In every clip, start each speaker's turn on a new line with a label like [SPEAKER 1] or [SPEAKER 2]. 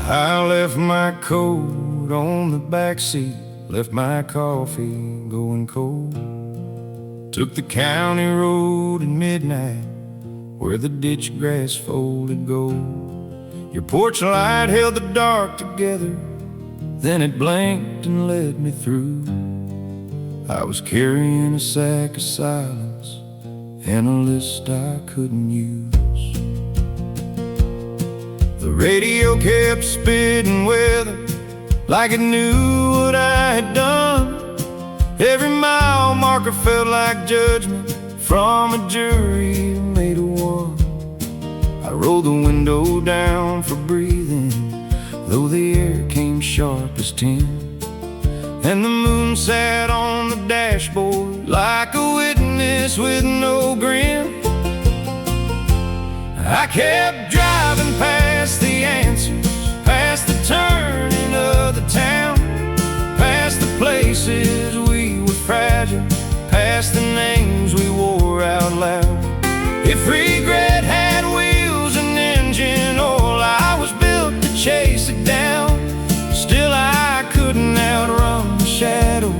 [SPEAKER 1] I left my coat on the back seat, left my coffee going cold. Took the county road at midnight, where the ditch grass folded gold. Your porch light held the dark together, then it blinked and led me through. I was carrying a sack of silence and a list I couldn't use. The radio kept spitting weather like it knew what I had done. Every mile marker felt like judgment from a jury made of one. I rolled the window down for breathing, though the air came sharp as tin. And the moon sat on the dashboard like a witness with no grin. I kept driving past the answers, past the turning of the town, past the places we were fragile, past the names we wore out loud. If regret had wheels and engine oil, I was built to chase it down. Still I couldn't outrun the shadow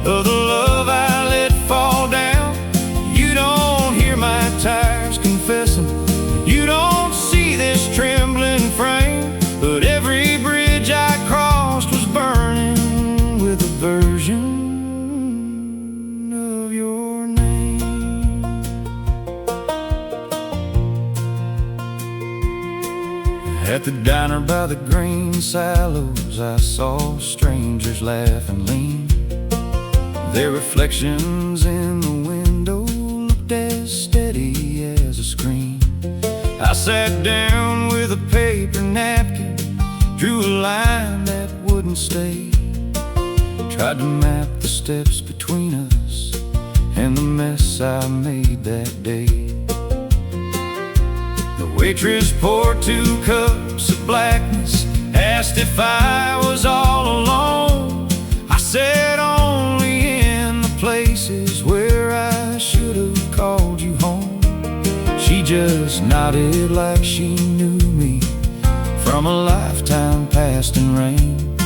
[SPEAKER 1] of the love I let fall down. You don't hear my tires confessing, you don't see this trembling frame, but every bridge I crossed was burning with a version of your name. At the diner by the green silos, I saw strangers laugh and lean. Their reflections in the window looked as steady as a screen. I sat down with a paper napkin, drew a line that wouldn't stay, tried to map the steps between us and the mess I made that day. The waitress poured 2 cups of blackness, asked if I was all alone. I said only in the places where I should have called you home. She just nodded like she knew me from a lifetime past in rain.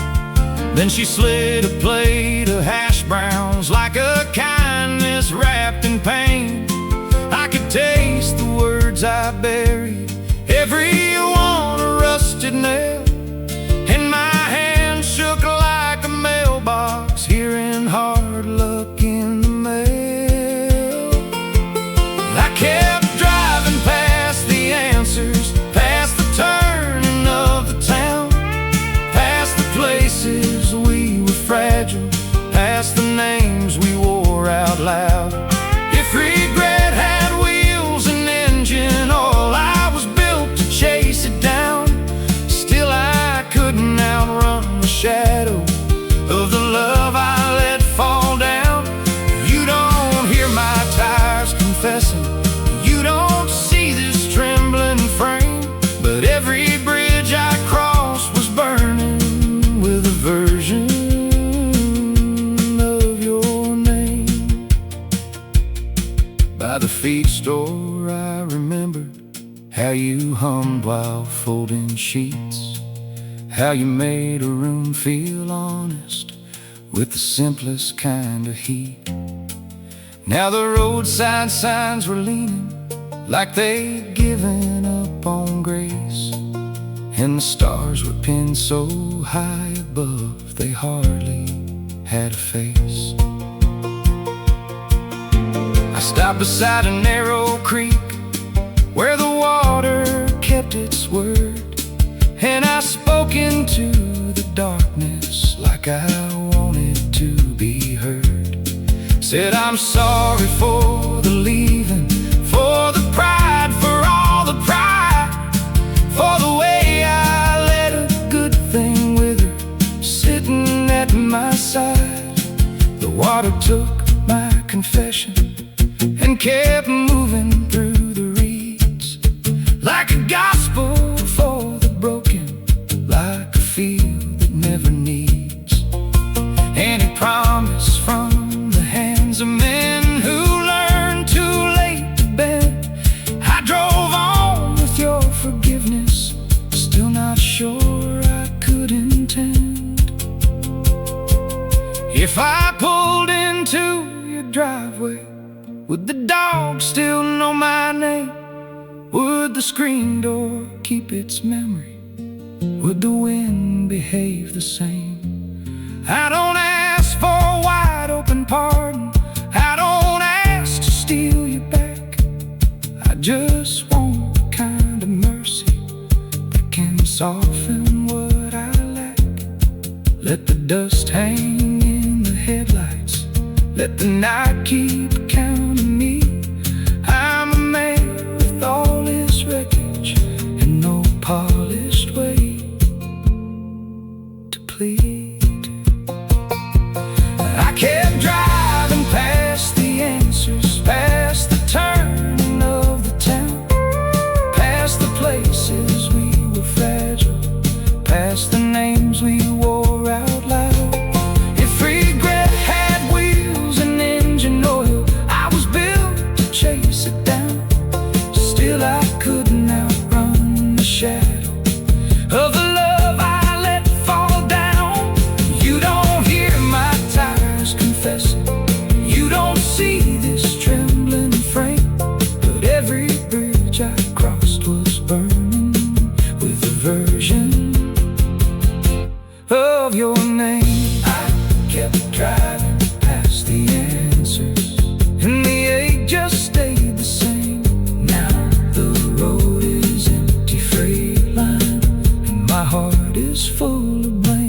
[SPEAKER 1] Then she slid a plate of hash browns like a kindness wrapped in pain. I could taste the words I buried, every one a rusted nail, and my hand shook like a mailbox hearing hard luck in the mail. I kept driving past the answers, past the turning of the town, past the places we were fragile, past the names we wore out loud. If regret had wheels and engine oil, I was built to chase it down. Still I couldn't outrun the shadow of the love I let fall down. You don't hear my tires confessing, you don't see this trembling frame, but every bridge I crossed was burning with a version of your name. By the feed store I remembered how you hummed while folding sheets, how you made a room feel honest with the simplest kind of heat. Now the roadside signs were leaning like they'd given up on grace, and the stars were pinned so high above they hardly had a face. I stopped beside a narrow creek where the water kept its word, and I spoke into the darkness like I wanted to be heard. Said I'm sorry for the leaving, for the pride, for all the pride, for the way I let a good thing wither sitting at my side. The water took my confession and kept moving through the reeds like a gospel for the broken, like a field that never needs any promise from the hands of men who learned too late to bend. I drove on with your forgiveness, still not sure If I pulled into your driveway, would the dog still know my name? Would the screen door keep its memory? Would the wind behave the same? I don't ask for a wide open pardon. I don't ask to steal you back. I just want the kind of mercy that can soften what I lack. Let the dust hang in the headlights. Let the night keep counting me. I'm a man with all his wreckage and no polished way to plead. I kept driving past the answers, past the turning of the town, past the places we were fragile, past the names we wore out loud. If regret had wheels and engine oil, I was built to chase it down. Still I couldn't outrun the shadow of the love I let fall down. You don't hear my tires confessing, you don't see this trembling frame, but every bridge I crossed was burning with a version of your name. I kept driving past the answers, and the ache just stayed the same. Now the road is empty, freight line, and my heart is full of blame.